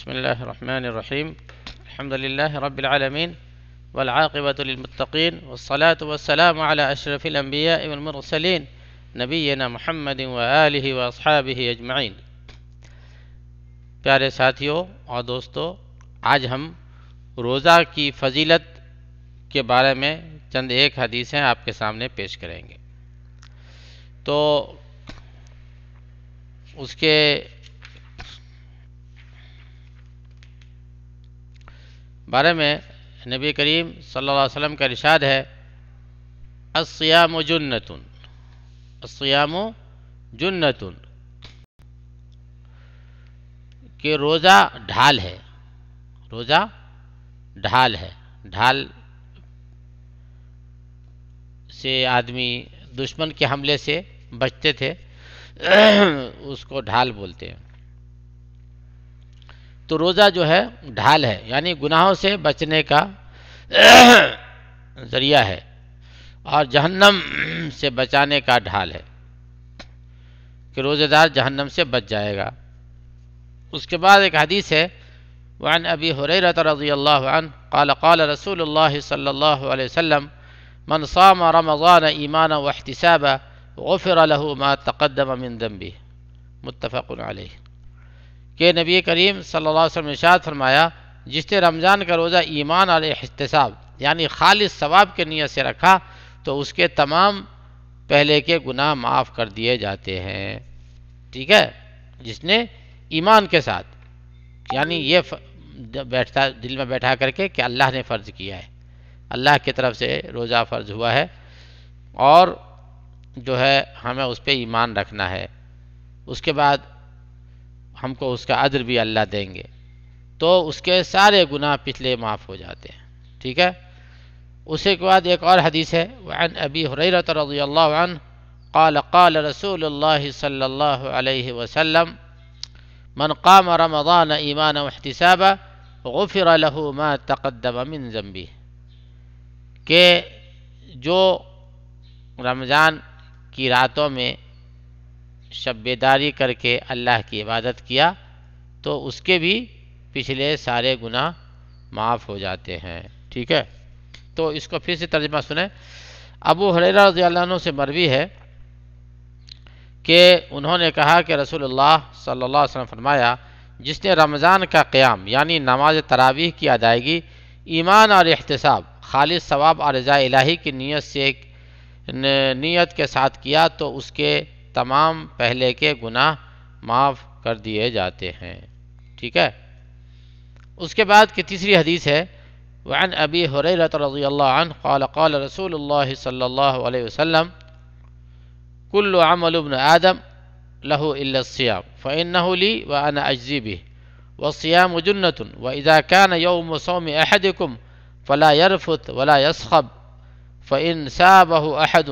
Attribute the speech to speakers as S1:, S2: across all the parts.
S1: بسم الله الرحمن الرحيم. الحمد لله رب العالمين والعاقبة للمتقين والصلاة والسلام على أشرف الأنبياء والمرسلين نبينا محمد وآله وأصحابه أجمعين. پیارے ساتھیوں اور دوستو، آج ہم روزہ کی فضیلت کے بارے میں چند ایک حدیثیں آپ کے سامنے پیش کریں گے. تو اس کے بارے میں نبی کریم صلی اللہ علیہ وسلم کا ارشاد ہے، الصیام جنۃ، الصیام جنۃ، کہ روزہ ڈھال ہے. روزہ ڈھال ہے. ڈھال سے آدمی دشمن کے حملے سے بچتے تھے، اس کو ڈھال بولتے ہیں. تو روزہ جو ہے ڈھال ہے، یعنی گناہوں سے بچنے کا ذریعہ ہے اور جہنم سے بچانے کا ڈھال ہے کہ روزہ دار جہنم سے بچ جائے گا. اس کے بعد ایک حدیث ہے، وعن ابی ہریرہ رضی اللہ عنہ قال قال رسول اللہ صلی اللہ علیہ وسلم من صام رمضان ایمانا واحتسابا غفر له ما تقدم من ذنبه، متفق علیہ. کہ نبی کریم صلی اللہ علیہ وسلم نے ارشاد فرمایا، جس نے رمضان کا روزہ ایمان اور احتساب یعنی خالص ثواب کے نیت سے رکھا تو اس کے تمام پہلے کے گناہ معاف کر دیے جاتے ہیں. ٹھیک ہے، جس نے ایمان کے ساتھ، یعنی یہ بیٹھتا دل میں بیٹھا کر کے کہ اللہ نے فرض کیا ہے، اللہ کی طرف سے روزہ فرض ہوا ہے اور جو ہے ہمیں اس پہ ایمان رکھنا ہے، اس کے بعد ہم کو اس کا اجر بھی اللہ دیں گے، تو اس کے سارے گناہ پچھلے معاف ہو جاتے ہیں. ٹھیک ہے. اسی کے بعد ایک اور حدیث ہے، وعن ابی ہریرہ رضی اللہ عنہ قال قال رسول اللہ صلی اللہ علیہ وسلم من قام رمضان ایمانا واحتسابا غفر له ما تقدم من ذنبه، کہ جو رمضان کی راتوں میں شب بیداری کر کے اللہ کی عبادت کیا تو اس کے بھی پچھلے سارے گناہ معاف ہو جاتے ہیں. ٹھیک ہے. تو اس کو پھر سے ترجمہ سنیں. ابو ہریرہ رضی اللہ عنہ سے مروی ہے کہ انہوں نے کہا کہ رسول اللہ صلی اللہ علیہ وسلم فرمایا، جس نے رمضان کا قیام یعنی نماز تراویح کی ادائیگی ایمان اور احتساب خالص ثواب اور رضا الہی کی نیت کے ساتھ کیا تو اس کے تمام پہلے کے گناہ معاف کر دیے جاتے ہیں. ٹھیک ہے. اس کے بعد کی تیسری حدیث ہے، وعن ابی ہریرہ رضی اللہ عنہ قال قال رسول اللہ صلی اللہ علیہ وسلم کل عمل ابن آدم له الا الصیام فانه لی وانا اجزی به والصیام جنۃ واذا كان يوم صوم احدکم فلا يرفث ولا يصخب فان سابه احد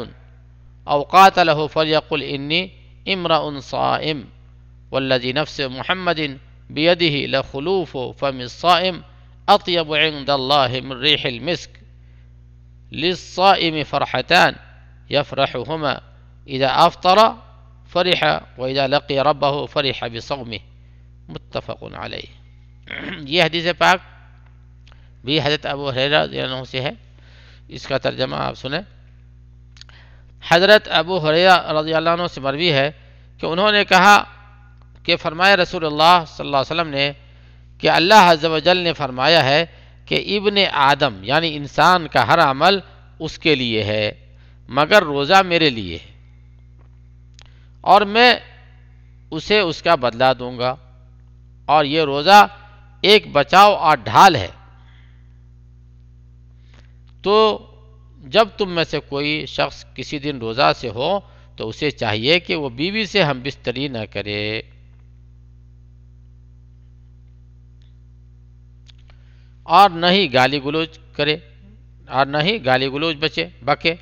S1: او قاتله فليقل انی امرؤ صائم والذی نفس محمد بیدہ لخلوف فم الصائم اطیب عند اللہ من ریح المسک للصائم فرحتان یفرحهما اذا افطر فرح واذا لقی ربه فرح بصومه، متفق علیہ. یہ حدیث پاک بھی حضرت ابو ہریرہ رضی اللہ عنہ سے ہے. اس کا ترجمہ آپ سنیں. حضرت ابو ہریرہ رضی اللہ عنہ سے مروی ہے کہ انہوں نے کہا کہ فرمایا رسول اللہ صلی اللہ علیہ وسلم نے کہ اللہ عز و جل نے فرمایا ہے کہ ابن آدم یعنی انسان کا ہر عمل اس کے لیے ہے مگر روزہ میرے لیے ہے اور میں اسے اس کا بدلہ دوں گا، اور یہ روزہ ایک بچاؤ اور ڈھال ہے. تو جب تم میں سے کوئی شخص کسی دن روزہ سے ہو تو اسے چاہیے کہ وہ بیوی سے ہم بستری نہ کرے اور نہ ہی گالی گلوچ کرے اور نہ ہی گالی گلوچ بکے،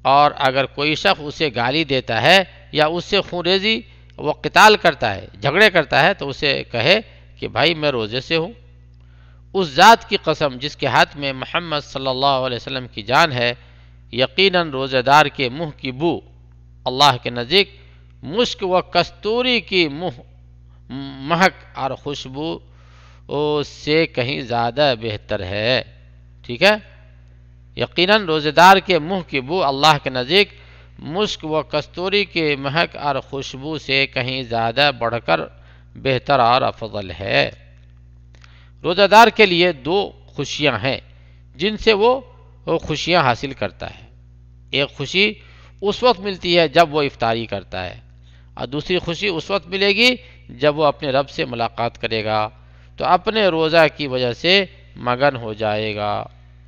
S1: اور اگر کوئی شخص اسے گالی دیتا ہے یا اس سے خونریزی وہ قتال کرتا ہے، جھگڑے کرتا ہے، تو اسے کہے کہ بھائی میں روزے سے ہوں. اس ذات کی قسم جس کے ہاتھ میں محمد صلی اللہ علیہ وسلم کی جان ہے، یقیناً روزہ دار کے منہ کی بو اللہ کے نزدیک مشک و کستوری کی مہک اور خوشبو سے کہیں زیادہ بہتر ہے۔ ٹھیک ہے، یقیناً روزے دار کے منہ کی بو اللہ کے نزدیک مشک و کستوری کی مہک اور خوشبو سے کہیں زیادہ بڑھ کر بہتر اور افضل ہے۔ روزہ دار کے لیے دو خوشیاں ہیں جن سے وہ خوشیاں حاصل کرتا ہے۔ ایک خوشی اس وقت ملتی ہے جب وہ افطاری کرتا ہے، اور دوسری خوشی اس وقت ملے گی جب وہ اپنے رب سے ملاقات کرے گا تو اپنے روزہ کی وجہ سے مگن ہو جائے گا۔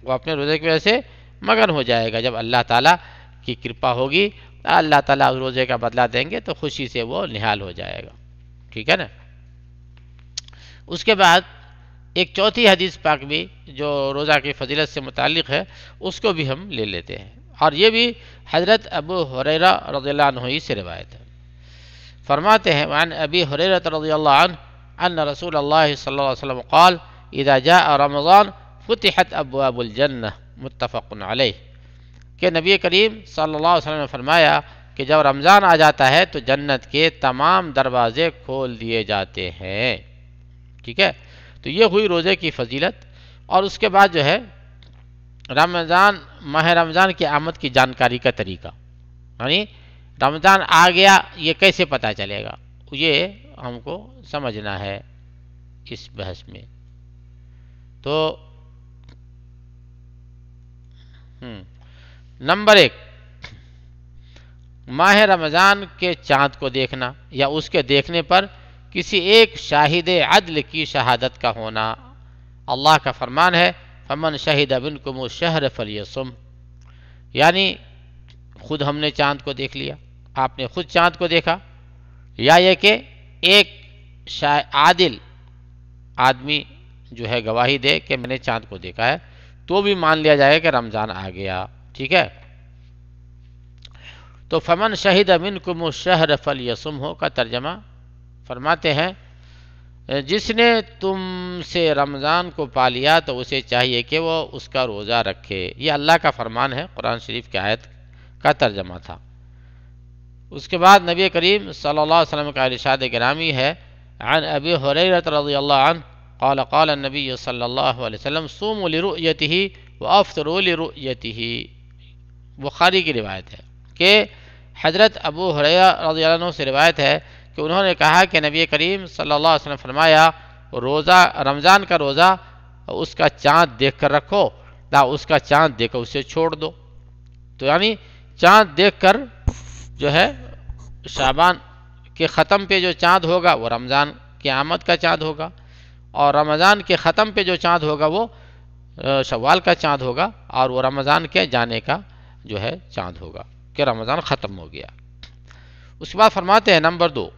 S1: وہ اپنے روزے کی وجہ سے مگن ہو جائے گا۔ جب اللہ تعالیٰ کی کرپا ہوگی، اللہ تعالیٰ اس روزے کا بدلہ دیں گے تو خوشی سے وہ نہال ہو جائے گا۔ ٹھیک ہے نا۔ اس کے بعد ایک چوتھی حدیث پاک بھی جو روزہ کی فضیلت سے متعلق ہے اس کو بھی ہم لے لیتے ہیں، اور یہ بھی حضرت ابو ہریرہ رضی اللہ عنہ ہی سے روایت ہے۔ فرماتے ہیں وعن ابی ہریرہ رضی اللہ عنہ ان رسول اللہ صلی اللہ علیہ وسلم قال اذا جاء رمضان فتحت ابواب الجنہ، متفق علیہ، کہ نبی کریم صلی اللہ علیہ وسلم نے فرمایا کہ جب رمضان آ جاتا ہے تو جنت کے تمام دروازے کھول دیے جاتے ہیں۔ ٹھیک ہے، تو یہ ہوئی روزے کی فضیلت۔ اور اس کے بعد جو ہے رمضان، ماہ رمضان کی آمد کی جانکاری کا طریقہ، یعنی رمضان آ گیا یہ کیسے پتہ چلے گا، یہ ہم کو سمجھنا ہے اس بحث میں۔ تو نمبر 1، ماہ رمضان کے چاند کو دیکھنا یا اس کے دیکھنے پر کسی ایک شاہد عدل کی شہادت کا ہونا۔ اللہ کا فرمان ہے فمن شہد منکم الشہر فلیصم، یعنی خود ہم نے چاند کو دیکھ لیا، آپ نے خود چاند کو دیکھا، یا یہ کہ ایک عادل آدمی جو ہے گواہی دے کہ میں نے چاند کو دیکھا ہے، تو بھی مان لیا جائے کہ رمضان آ گیا۔ ٹھیک ہے، تو فمن شہد منکم الشہر فلیصمہ کا ترجمہ فرماتے ہیں جس نے تم سے رمضان کو پا لیا تو اسے چاہیے کہ وہ اس کا روزہ رکھے۔ یہ اللہ کا فرمان ہے، قرآن شریف کی آیت کا ترجمہ تھا۔ اس کے بعد نبی کریم صلی اللہ علیہ وسلم کا ارشاد گرامی ہے عن ابی ہریرہ رضی اللہ عنہ قال قال النبی صلی اللہ علیہ وسلم صوموا لرؤیتہ وافطروا لرؤیتہ، بخاری کی روایت ہے کہ حضرت ابو ہریرہ رضی اللہ عنہ سے روایت ہے کہ انہوں نے کہا کہ نبی کریم صلی اللہ علیہ وسلم فرمایا روزہ، رمضان کا روزہ اس کا چاند دیکھ کر رکھو، نہ اس کا چاند دیکھ کر اسے چھوڑ دو۔ تو یعنی چاند دیکھ کر جو ہے شعبان کے ختم پہ جو چاند ہوگا وہ رمضان کی آمد کا چاند ہوگا، اور رمضان کے ختم پہ جو چاند ہوگا وہ شوال کا چاند ہوگا، اور وہ رمضان کے جانے کا جو ہے چاند ہوگا کہ رمضان ختم ہو گیا۔ اس کے بعد فرماتے ہیں نمبر 2،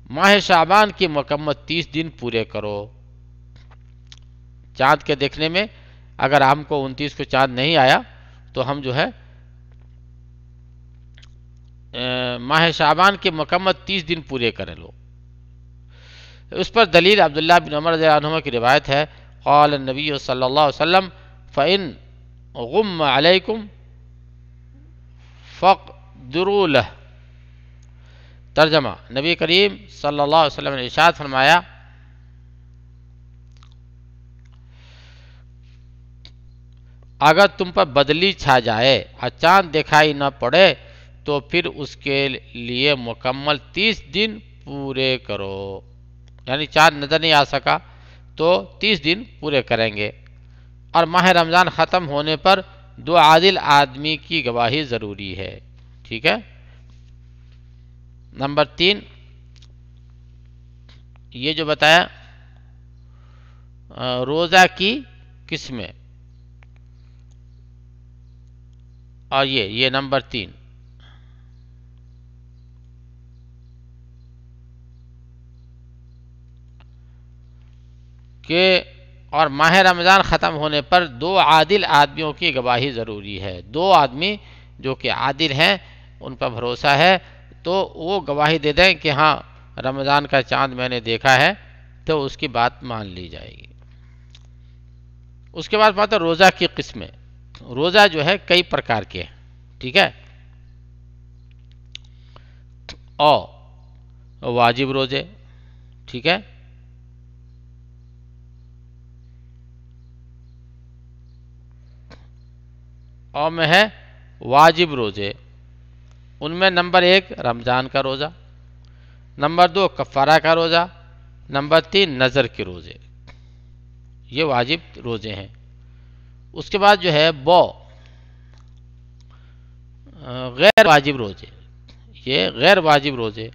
S1: ماہ شعبان کی مکمل 30 دن پورے کرو۔ چاند کے دیکھنے میں اگر ہم کو 29 کو چاند نہیں آیا تو ہم جو ہے ماہ شعبان کے مکمل 30 دن پورے کریں لو۔ اس پر دلیل عبداللہ بن عمر رضی اللہ عنہ کی روایت ہے قال النبی صلی اللہ علیہ وسلم فإن غم علیکم فاقدروا لہ۔ ترجمہ، نبی کریم صلی اللہ علیہ وسلم نے ارشاد فرمایا اگر تم پر بدلی چھا جائے اور چاند دکھائی نہ پڑے تو پھر اس کے لیے مکمل 30 دن پورے کرو، یعنی چاند نظر نہیں آ سکا تو 30 دن پورے کریں گے۔ اور ماہ رمضان ختم ہونے پر 2 عادل آدمی کی گواہی ضروری ہے۔ ٹھیک ہے، نمبر 3 یہ جو بتایا روزہ کی قسمیں، اور یہ نمبر 3 کہ اور ماہ رمضان ختم ہونے پر 2 عادل آدمیوں کی گواہی ضروری ہے۔ 2 آدمی جو کہ عادل ہیں، ان پر بھروسہ ہے، تو وہ گواہی دے دیں کہ ہاں رمضان کا چاند میں نے دیکھا ہے، تو اس کی بات مان لی جائے گی۔ اس کے بعد بات ہے روزہ کی قسمیں۔ روزہ جو ہے کئی پرکار کے ہیں، ٹھیک ہے، اور واجب روزے، ٹھیک ہے. اور میں ہے واجب روزے. ان میں نمبر 1 رمضان کا روزہ، نمبر 2 کفارہ کا روزہ، نمبر 3 نظر کے روزے. یہ واجب روزے ہیں. اس کے بعد جو ہے غیر واجب روزے. یہ غیر واجب روزے،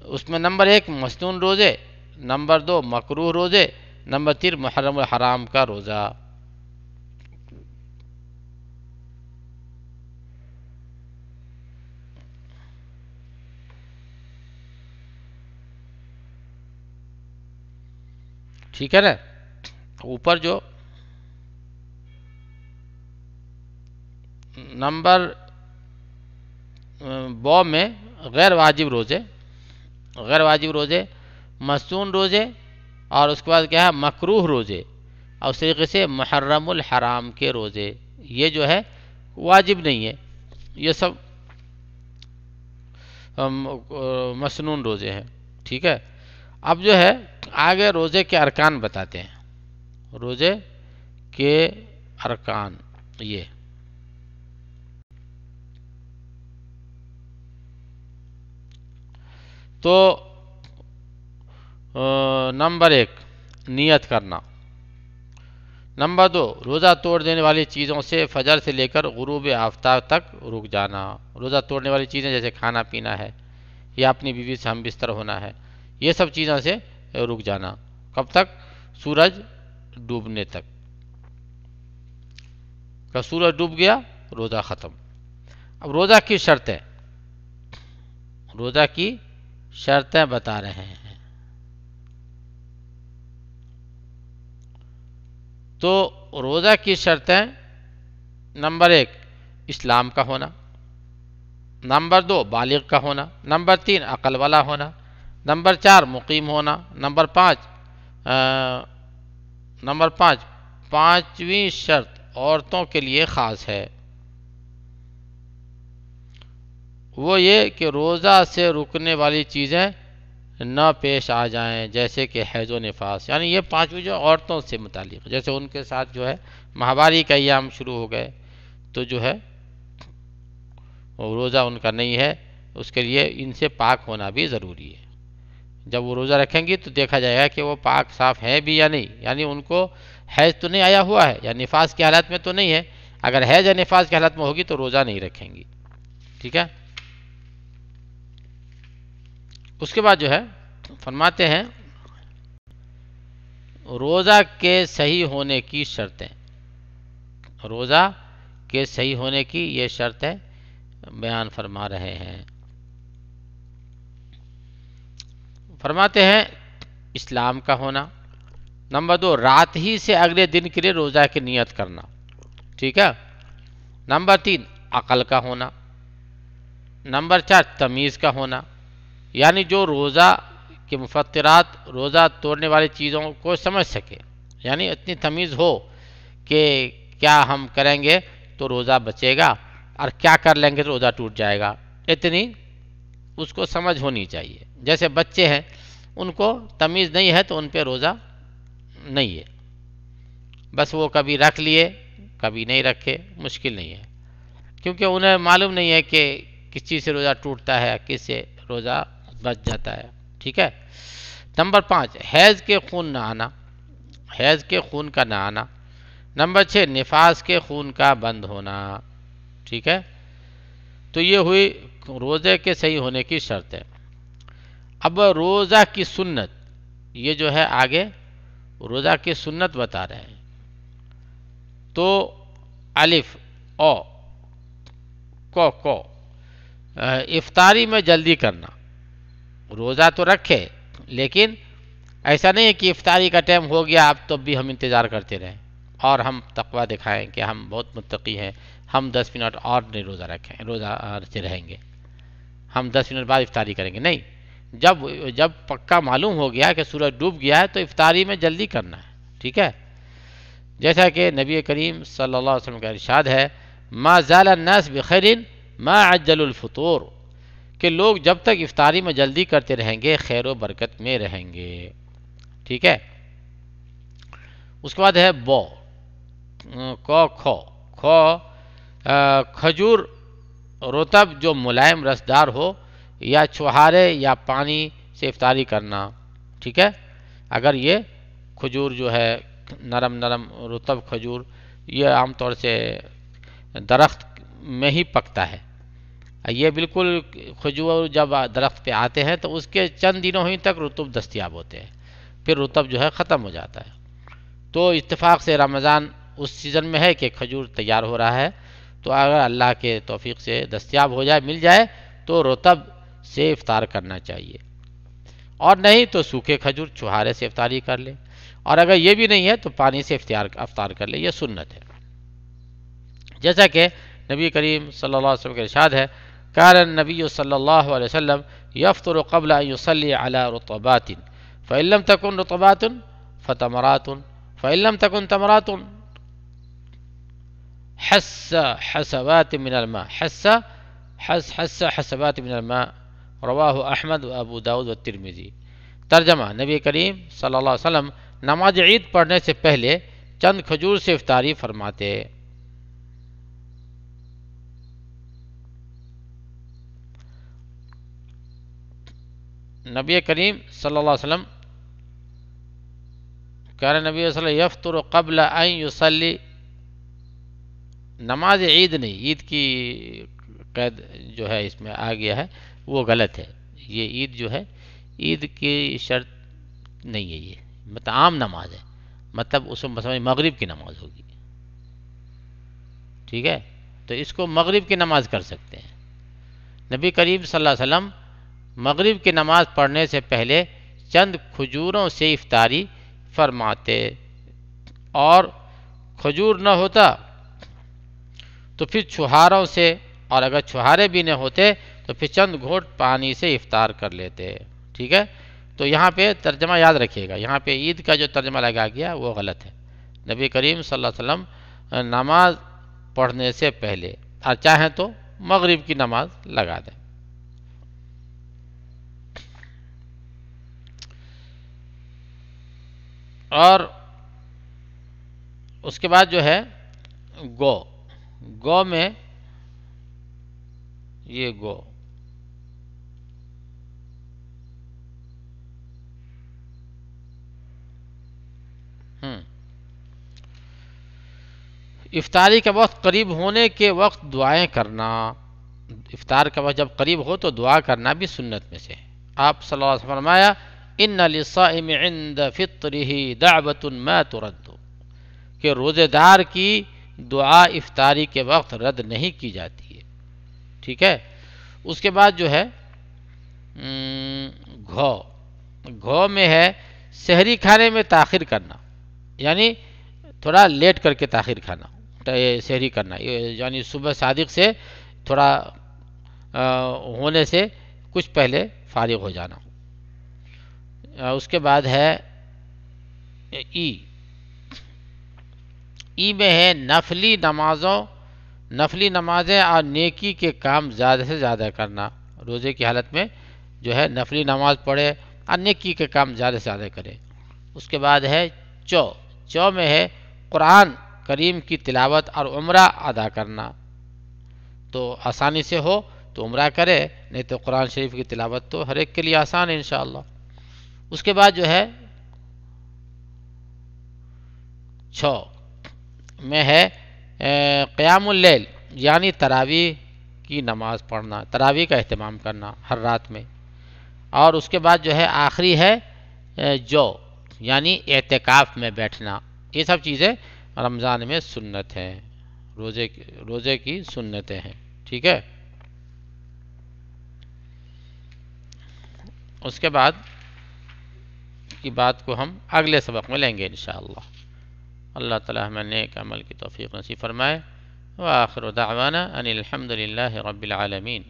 S1: اس میں نمبر 1 مسنون روزے، نمبر 2 مکروہ روزے، نمبر 3 محرم الحرام کا روزہ. ٹھیک ہے نا. اوپر جو نمبر میں غیر واجب روزے، مسنون روزے، اور اس کے بعد کیا ہے مکروہ روزے، اور اس طریقے سے محرم الحرام کے روزے. یہ جو ہے واجب نہیں ہے، یہ سب مسنون روزے ہیں. ٹھیک ہے. اب جو ہے آگے روزے کے ارکان بتاتے ہیں. روزے کے ارکان یہ تو نمبر 1 نیت کرنا، نمبر 2 روزہ توڑ دینے والی چیزوں سے فجر سے لے کر غروب آفتاب تک رک جانا. روزہ توڑنے والی چیزیں جیسے کھانا پینا ہے یا اپنی بیوی سے ہم بستر ہونا ہے، یہ سب چیزوں سے رک جانا. کب تک؟ سورج ڈوبنے تک. کہ سورج ڈوب گیا روزہ ختم. اب روزہ کی شرطیں بتا رہے ہیں. تو روزہ کی شرطیں نمبر 1 اسلام کا ہونا، نمبر 2 بالغ کا ہونا، نمبر 3 عقل والا ہونا، نمبر 4 مقیم ہونا، نمبر 5 پانچویں شرط عورتوں کے لیے خاص ہے، وہ یہ کہ روزہ سے رکنے والی چیزیں نہ پیش آ جائیں، جیسے کہ حیض و نفاس. یعنی یہ 5ویں جو عورتوں سے متعلق، جیسے ان کے ساتھ جو ہے ماہواری کا ایام شروع ہو گئے تو جو ہے روزہ ان کا نہیں ہے. اس کے لیے ان سے پاک ہونا بھی ضروری ہے. جب وہ روزہ رکھیں گی تو دیکھا جائے گا کہ وہ پاک صاف ہے بھی یا نہیں. یعنی ان کو حیض تو نہیں آیا ہوا ہے یا نفاس کی حالت میں تو نہیں ہے. اگر حیض یا نفاس کی حالت میں ہوگی تو روزہ نہیں رکھیں گی. ٹھیک ہے. اس کے بعد جو ہے فرماتے ہیں روزہ کے صحیح ہونے کی شرطیں. روزہ کے صحیح ہونے کی یہ شرطیں بیان فرما رہے ہیں. فرماتے ہیں اسلام کا ہونا، نمبر 2 رات ہی سے اگلے دن کے لیے روزہ کی نیت کرنا. ٹھیک ہے. نمبر 3 عقل کا ہونا، نمبر 4 تمیز کا ہونا، یعنی جو روزہ کے مفطرات روزہ توڑنے والی چیزوں کو سمجھ سکے. یعنی اتنی تمیز ہو کہ کیا ہم کریں گے تو روزہ بچے گا اور کیا کر لیں گے تو روزہ ٹوٹ جائے گا. اتنی اس کو سمجھ ہونی چاہیے. جیسے بچے ہیں ان کو تمیز نہیں ہے تو ان پہ روزہ نہیں ہے. بس وہ کبھی رکھ لیے کبھی نہیں رکھے، مشکل نہیں ہے، کیونکہ انہیں معلوم نہیں ہے کہ کس چیز سے روزہ ٹوٹتا ہے کس سے روزہ بچ جاتا ہے. ٹھیک ہے. نمبر 5 حیض کے خون کا نہ آنا. نمبر 6 نفاس کے خون کا بند ہونا. ٹھیک ہے. تو یہ ہوئی روزے کے صحیح ہونے کی شرط ہے. اب روزہ کی سنت، یہ جو ہے آگے روزہ کی سنت بتا رہے ہیں. تو الف او کو افطاری میں جلدی کرنا. روزہ تو رکھے لیکن ایسا نہیں ہے کہ افطاری کا ٹائم ہو گیا اب تو بھی ہم انتظار کرتے رہیں اور ہم تقویٰ دکھائیں کہ ہم بہت متقی ہیں، ہم 10 منٹ اور نہیں روزہ سے رہیں گے، ہم 10 منٹ بعد افطاری کریں گے. نہیں، جب پکا معلوم ہو گیا کہ سورج ڈوب گیا ہے تو افطاری میں جلدی کرنا ہے. ٹھیک ہے. جیسا کہ نبی کریم صلی اللہ علیہ وسلم کا ارشاد ہے ما زال الناس بخیر ما عجل الفطور، کہ لوگ جب تک افطاری میں جلدی کرتے رہیں گے خیر و برکت میں رہیں گے. ٹھیک ہے. اس کے بعد ہے بو کو کھو کھو کھجور رطب جو ملائم رسدار ہو یا چھہارے یا پانی سے افطاری کرنا. ٹھیک ہے. اگر یہ کھجور جو ہے نرم نرم رطب کھجور یہ عام طور سے درخت میں ہی پکتا ہے. یہ بالکل کھجور جب درخت پہ آتے ہیں تو اس کے چند دنوں ہی تک رطب دستیاب ہوتے ہیں، پھر رطب جو ہے ختم ہو جاتا ہے. تو اتفاق سے رمضان اس سیزن میں ہے کہ کھجور تیار ہو رہا ہے، تو اگر اللہ کے توفیق سے دستیاب ہو جائے مل جائے تو رطب سے افطار کرنا چاہیے، اور نہیں تو سوکھے کھجور چھہارے سے افطاری کر لے، اور اگر یہ بھی نہیں ہے تو پانی سے افطار کر لے. یہ سنت ہے. جیسا کہ نبی کریم صلی اللہ علیہ وسلم کا ارشاد ہے کان النبی صلی اللہ علیہ وسلم یفطر قبل ان یصلی علی رطبات فإن لم تكن رطبات فتمرات فإن لم تكن تمرات حس حسبات من الماء حس حسبات من الماء رواہ احمد و ابو داؤد و ترمذی. ترجمہ: نبی کریم صلی اللہ علیہ وسلم نماز عید پڑھنے سے پہلے چند کھجور سے افطاری فرماتے. نبی کریم صلی اللہ علیہ وسلم کان نبی صلی اللہ علیہ وسلم یفطر قبل ان یصلی، نماز عید نہیں، عید کی قید جو ہے اس میں آ گیا ہے وہ غلط ہے. یہ عید جو ہے عید کی شرط نہیں ہے، یہ مطلب عام نماز ہے، مطلب اس میں مغرب کی نماز ہوگی. ٹھیک ہے. تو اس کو مغرب کی نماز کر سکتے ہیں. نبی کریم صلی اللہ علیہ وسلم مغرب کی نماز پڑھنے سے پہلے چند کھجوروں سے افطاری فرماتے، اور کھجور نہ ہوتا تو پھر چھہاروں سے، اور اگر چھہارے بھی نہ ہوتے تو پھر چند گھونٹ پانی سے افطار کر لیتے. ٹھیک ہے. تو یہاں پہ ترجمہ یاد رکھیے گا، یہاں پہ عید کا جو ترجمہ لگا گیا وہ غلط ہے. نبی کریم صلی اللہ علیہ وسلم نماز پڑھنے سے پہلے، اور چاہیں تو مغرب کی نماز لگا دیں. اور اس کے بعد جو ہے گو میں یہ گو افطاری کا وقت قریب ہونے کے وقت دعائیں کرنا. افطار کا وقت جب قریب ہو تو دعا کرنا بھی سنت میں سے. آپ صلی اللہ علیہ وسلم فرمایا ان للصائم عند فطره دعوة ما ترد، کہ روزے دار کی دعا افطاری کے وقت رد نہیں کی جاتی ہے. ٹھیک ہے. اس کے بعد جو ہے گھو میں ہے سحری کھانے میں تاخیر کرنا، یعنی تھوڑا لیٹ کر کے تاخیر کھانا، سحری کرنا، یعنی صبح صادق سے تھوڑا ہونے سے کچھ پہلے فارغ ہو جانا. اس کے بعد ہے ای میں ہے نفلی نمازیں اور نیکی کے کام زیادہ سے زیادہ کرنا. روزے کی حالت میں جو ہے نفلی نماز پڑھے اور نیکی کے کام زیادہ سے زیادہ کرے. اس کے بعد ہے چو میں ہے قرآن کریم کی تلاوت اور عمرہ ادا کرنا. تو آسانی سے ہو تو عمرہ کرے، نہیں تو قرآن شریف کی تلاوت تو ہر ایک کے لیے آسان ہے انشاءاللہ. اس کے بعد جو ہے میں ہے قیام اللیل، یعنی تراویح کی نماز پڑھنا، تراویح کا اہتمام کرنا ہر رات میں. اور اس کے بعد جو ہے آخری ہے یعنی اعتکاف میں بیٹھنا. یہ سب چیزیں رمضان میں سنت ہیں، روزے کی سنتیں ہیں. ٹھیک ہے. اس کے بعد کی بات کو ہم اگلے سبق میں لیں گے انشاءاللہ. اللہ تعالی ہمیں نیک عمل کی توفیق نصیب فرمائے. وآخر دعوانا ان الحمد للہ رب العالمین.